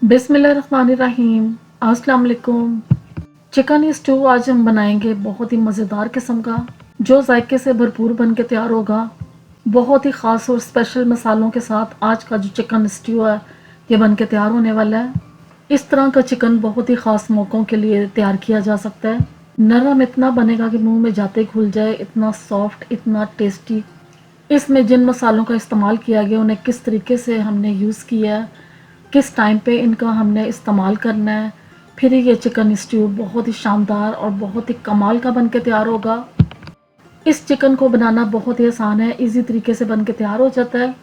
बिस्मिल्लाहिर्रहमानिर्रहीम। अस्सलाम वालेकुम। चिकन स्टू आज हम बनाएंगे बहुत ही मज़ेदार किस्म का, जो जायके से भरपूर बन के तैयार होगा। बहुत ही ख़ास और स्पेशल मसालों के साथ आज का जो चिकन स्टू है ये बन के तैयार होने वाला है। इस तरह का चिकन बहुत ही ख़ास मौक़ों के लिए तैयार किया जा सकता है। नरम इतना बनेगा कि मुँह में जाते ही घुल जाए, इतना सॉफ्ट, इतना टेस्टी। इसमें जिन मसालों का इस्तेमाल किया गया उन्हें किस तरीके से हमने यूज़ किया है, किस टाइम पे इनका हमने इस्तेमाल करना है, फिर ये चिकन स्ट्यू बहुत ही शानदार और बहुत ही कमाल का बन के तैयार होगा। इस चिकन को बनाना बहुत ही आसान है, इजी तरीके से बन के तैयार हो जाता है।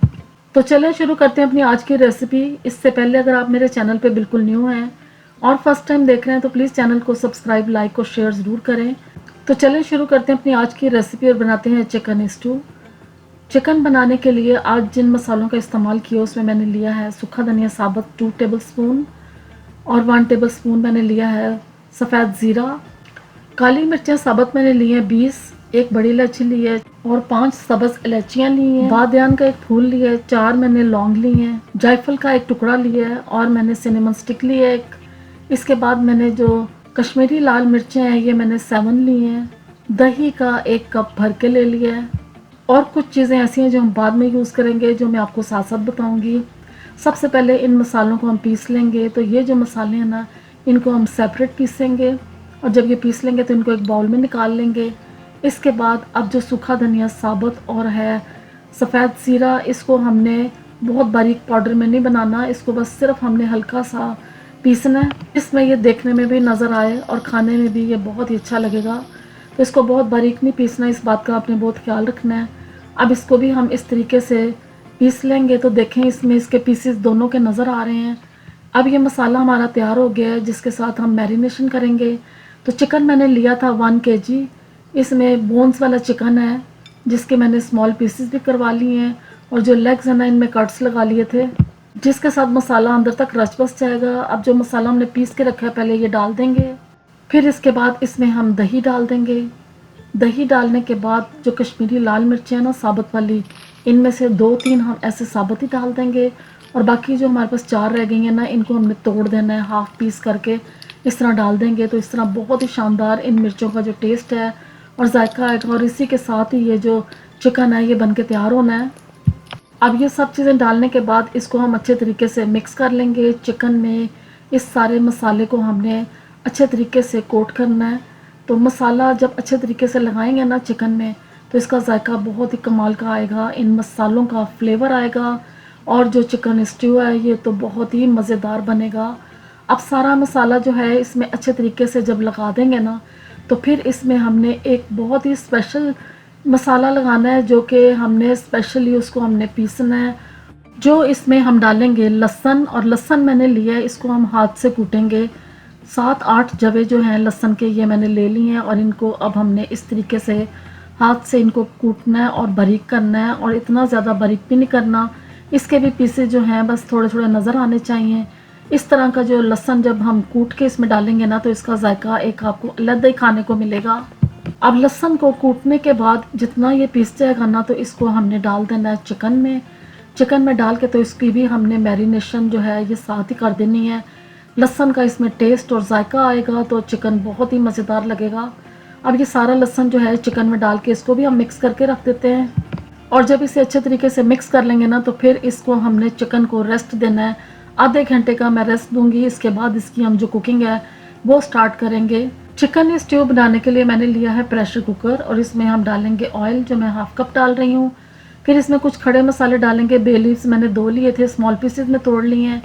तो चलिए शुरू करते हैं अपनी आज की रेसिपी। इससे पहले अगर आप मेरे चैनल पे बिल्कुल न्यू हैं और फर्स्ट टाइम देख रहे हैं तो प्लीज़ चैनल को सब्सक्राइब, लाइक और शेयर ज़रूर करें। तो चलिए शुरू करते हैं अपनी आज की रेसिपी और बनाते हैं चिकन स्ट्यू। चिकन बनाने के लिए आज जिन मसालों का इस्तेमाल किया उसमें मैंने लिया है सूखा धनिया साबुत 2 टेबलस्पून और 1 टेबलस्पून मैंने लिया है सफ़ेद ज़ीरा। काली मिर्चें साबुत मैंने ली हैं 20, एक बड़ी इलायची ली है और 5 सब्ज़ इलायचियाँ ली हैं। बादियान का एक फूल लिया है, 4 मैंने लौंग ली हैं, जायफल का एक टुकड़ा लिया है और मैंने सिनेमन स्टिक ली है एक। इसके बाद मैंने जो कश्मीरी लाल मिर्चें हैं ये मैंने 7 ली हैं। दही का 1 कप भर के ले लिया है और कुछ चीज़ें ऐसी हैं जो हम बाद में यूज़ करेंगे, जो मैं आपको साथ साथ बताऊंगी। सबसे पहले इन मसालों को हम पीस लेंगे। तो ये जो मसाले हैं ना, इनको हम सेपरेट पीसेंगे और जब ये पीस लेंगे तो इनको एक बाउल में निकाल लेंगे। इसके बाद अब जो सूखा धनिया साबुत और है सफ़ेद ज़ीरा, इसको हमने बहुत बारीक पाउडर में नहीं बनाना, इसको बस सिर्फ हमने हल्का सा पीसना है। इसमें ये देखने में भी नज़र आए और खाने में भी ये बहुत ही अच्छा लगेगा। तो इसको बहुत बारीक नहीं पीसना, इस बात का आपने बहुत ख्याल रखना है। अब इसको भी हम इस तरीके से पीस लेंगे। तो देखें इसमें इसके पीसेस दोनों के नज़र आ रहे हैं। अब ये मसाला हमारा तैयार हो गया है जिसके साथ हम मैरिनेशन करेंगे। तो चिकन मैंने लिया था 1 kg। इसमें बोन्स वाला चिकन है जिसके मैंने स्मॉल पीसेस भी करवा लिए हैं और जो लेग्स हैं ना इनमें कट्स लगा लिए थे, जिसके साथ मसाला अंदर तक रच बस जाएगा। अब जो मसाला हमने पीस के रखा है पहले ये डाल देंगे, फिर इसके बाद इसमें हम दही डाल देंगे। दही डालने के बाद जो कश्मीरी लाल मिर्चें हैं ना साबुत वाली, इनमें से 2-3 हम ऐसे साबुत ही डाल देंगे और बाकी जो हमारे पास 4 रह गई हैं ना इनको हमने तोड़ देना है, हाफ पीस करके इस तरह डाल देंगे। तो इस तरह बहुत ही शानदार इन मिर्चों का जो टेस्ट है और जायका आएगा और इसी के साथ ही ये जो चिकन है ये बन के तैयार होना है। अब ये सब चीज़ें डालने के बाद इसको हम अच्छे तरीके से मिक्स कर लेंगे। चिकन में इस सारे मसाले को हमने अच्छे तरीके से कोट करना है। तो मसाला जब अच्छे तरीके से लगाएंगे ना चिकन में तो इसका जायका बहुत ही कमाल का आएगा, इन मसालों का फ्लेवर आएगा और जो चिकन स्ट्यू है ये तो बहुत ही मज़ेदार बनेगा। अब सारा मसाला जो है इसमें अच्छे तरीके से जब लगा देंगे ना तो फिर इसमें हमने एक बहुत ही स्पेशल मसाला लगाना है जो कि हमने स्पेशली उसको हमने पीसना है। जो इसमें हम डालेंगे लहसुन, और लहसुन मैंने लिया है, इसको हम हाथ से कूटेंगे। 7-8 जवे जो हैं लहसुन के ये मैंने ले लिए हैं और इनको अब हमने इस तरीके से हाथ से इनको कूटना है और बारीक करना है। और इतना ज़्यादा बारीक भी नहीं करना, इसके भी पीसेस जो हैं बस थोड़े थोड़े नज़र आने चाहिए। इस तरह का जो लहसुन जब हम कूट के इसमें डालेंगे ना तो इसका जायका एक आपको अलग ही खाने को मिलेगा। अब लहसुन को कूटने के बाद जितना ये पीस जाएगा ना तो इसको हमने डाल देना है चिकन में। चिकन में डाल के तो इसकी भी हमने मैरिनेशन जो है ये साथ ही कर देनी है। लहसुन का इसमें टेस्ट और जायका आएगा तो चिकन बहुत ही मज़ेदार लगेगा। अब ये सारा लहसुन जो है चिकन में डाल के इसको भी हम मिक्स करके रख देते हैं और जब इसे अच्छे तरीके से मिक्स कर लेंगे ना तो फिर इसको हमने चिकन को रेस्ट देना है। आधे घंटे का मैं रेस्ट दूंगी, इसके बाद इसकी हम जो कुकिंग है वो स्टार्ट करेंगे। चिकन स्ट्यू बनाने के लिए मैंने लिया है प्रेशर कुकर और इसमें हम डालेंगे ऑयल जो मैं 1/2 कप डाल रही हूँ। फिर इसमें कुछ खड़े मसाले डालेंगे। बे लीव्स मैंने 2 लिए थे, स्मॉल पीसेज में तोड़ लिए हैं।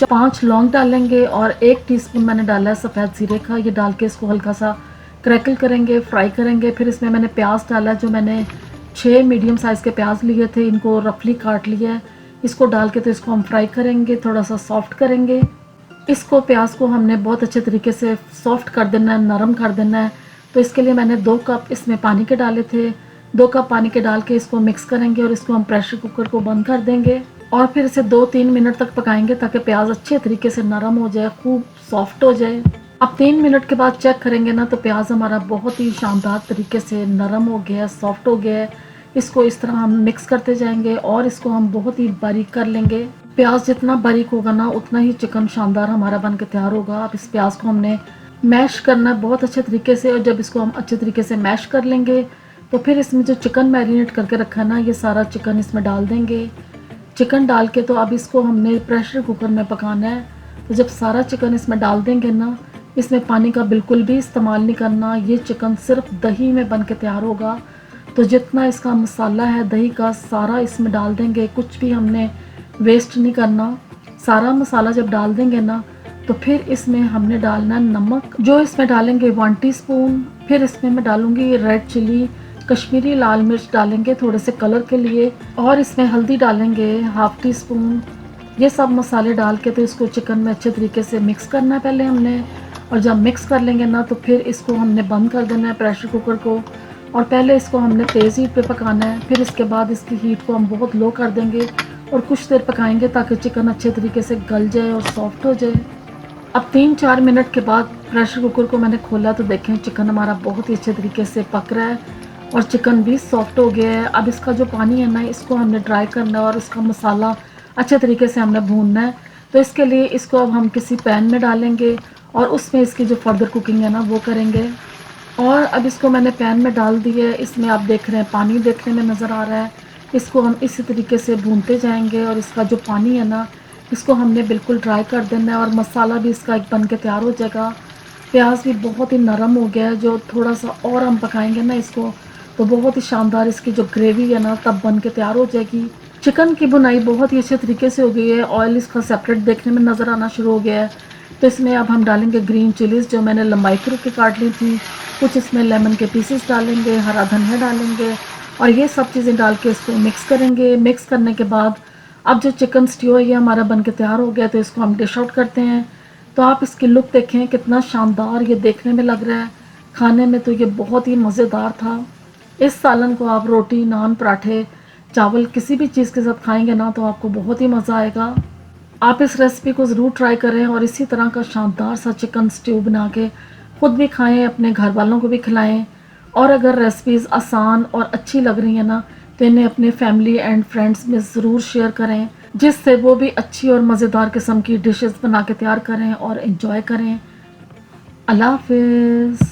5 लौंग डालेंगे और 1 टीस्पून मैंने डाला है सफ़ेद ज़ीरे का। ये डाल के इसको हल्का सा क्रैकल करेंगे, फ्राई करेंगे। फिर इसमें मैंने प्याज डाला, जो मैंने 6 मीडियम साइज़ के प्याज लिए थे, इनको रफली काट लिया है। इसको डाल के तो इसको हम फ्राई करेंगे, थोड़ा सा सॉफ्ट करेंगे। इसको प्याज को हमने बहुत अच्छे तरीके से सॉफ्ट कर देना है, नरम कर देना है। तो इसके लिए मैंने 2 कप इसमें पानी के डाले थे। 2 कप पानी के डाल के इसको मिक्स करेंगे और इसको हम प्रेशर कुकर को बंद कर देंगे और फिर इसे 2-3 मिनट तक पकाएंगे ताकि प्याज अच्छे तरीके से नरम हो जाए, खूब सॉफ्ट हो जाए। अब 3 मिनट के बाद चेक करेंगे ना तो प्याज हमारा बहुत ही शानदार तरीके से नरम हो गया है, सॉफ्ट हो गया है। इसको इस तरह हम मिक्स करते जाएंगे और इसको हम बहुत ही बारीक कर लेंगे। प्याज जितना बारीक होगा ना उतना ही चिकन शानदार हमारा बन के तैयार होगा। अब इस प्याज को हमने मैश करना है बहुत अच्छे तरीके से, और जब इसको हम अच्छे तरीके से मैश कर लेंगे तो फिर इसमें जो चिकन मैरिनेट करके रखा है ना, ये सारा चिकन इसमें डाल देंगे। चिकन डाल के तो अब इसको हमने प्रेशर कुकर में पकाना है। तो जब सारा चिकन इसमें डाल देंगे ना, इसमें पानी का बिल्कुल भी इस्तेमाल नहीं करना। ये चिकन सिर्फ दही में बन के तैयार होगा। तो जितना इसका मसाला है दही का सारा इसमें डाल देंगे, कुछ भी हमने वेस्ट नहीं करना। सारा मसाला जब डाल देंगे ना तो फिर इसमें हमने डालना नमक, जो इसमें डालेंगे 1 टीस्पून। फिर इसमें मैं डालूंगी रेड चिली, कश्मीरी लाल मिर्च डालेंगे थोड़े से कलर के लिए, और इसमें हल्दी डालेंगे 1/2 टीस्पून। ये सब मसाले डाल के तो इसको चिकन में अच्छे तरीके से मिक्स करना है पहले हमने, और जब मिक्स कर लेंगे ना तो फिर इसको हमने बंद कर देना है प्रेशर कुकर को, और पहले इसको हमने तेज़ हीट पे पकाना है। फिर इसके बाद इसकी हीट को हम बहुत लो कर देंगे और कुछ देर पकाएंगे ताकि चिकन अच्छे तरीके से गल जाए और सॉफ्ट हो जाए। अब 3-4 मिनट के बाद प्रेशर कुकर को मैंने खोला तो देखें चिकन हमारा बहुत ही अच्छे तरीके से पक रहा है और चिकन भी सॉफ्ट हो गया है। अब इसका जो पानी है ना इसको हमने ड्राई करना है और इसका मसाला अच्छे तरीके से हमने भूनना है। तो इसके लिए इसको अब हम किसी पैन में डालेंगे और उसमें इसकी जो फर्दर कुकिंग है ना वो करेंगे। और अब इसको मैंने पैन में डाल दिया है। इसमें आप देख रहे हैं पानी देखने में नज़र आ रहा है। इसको हम इसी तरीके से भूनते जाएंगे और इसका जो पानी है ना इसको हमने बिल्कुल ड्राई कर देना है और मसाला भी इसका एक बन के तैयार हो जाएगा। प्याज भी बहुत ही नरम हो गया है, जो थोड़ा सा और हम पकाएंगे ना इसको तो बहुत ही शानदार इसकी जो ग्रेवी है ना तब बन के तैयार हो जाएगी। चिकन की बुनाई बहुत ही अच्छे तरीके से हो गई है। ऑयल इसका सेपरेट देखने में नज़र आना शुरू हो गया है। तो इसमें अब हम डालेंगे ग्रीन चिलीज़ जो मैंने लंबाई के रूप में काट ली थी। कुछ इसमें लेमन के पीसेस डालेंगे, हरा धनिया डालेंगे और ये सब चीज़ें डाल के इसको मिक्स करेंगे। मिक्स करने के बाद अब जो चिकन स्ट्यू है ये हमारा बन के तैयार हो गया, तो इसको हम डिश आउट करते हैं। तो आप इसकी लुक देखें कितना शानदार ये देखने में लग रहा है। खाने में तो ये बहुत ही मज़ेदार था। इस सालन को आप रोटी, नान, पराठे, चावल किसी भी चीज़ के साथ खाएंगे ना तो आपको बहुत ही मज़ा आएगा। आप इस रेसिपी को ज़रूर ट्राई करें और इसी तरह का शानदार सा चिकन स्ट्यू बना के खुद भी खाएं, अपने घर वालों को भी खिलाएं। और अगर रेसिपीज़ आसान और अच्छी लग रही हैं ना तो इन्हें अपने फैमिली एंड फ्रेंड्स में ज़रूर शेयर करें, जिससे वो भी अच्छी और मज़ेदार किस्म की डिशेस बना के तैयार करें और एंजॉय करें। अल्लाह हाफिज़।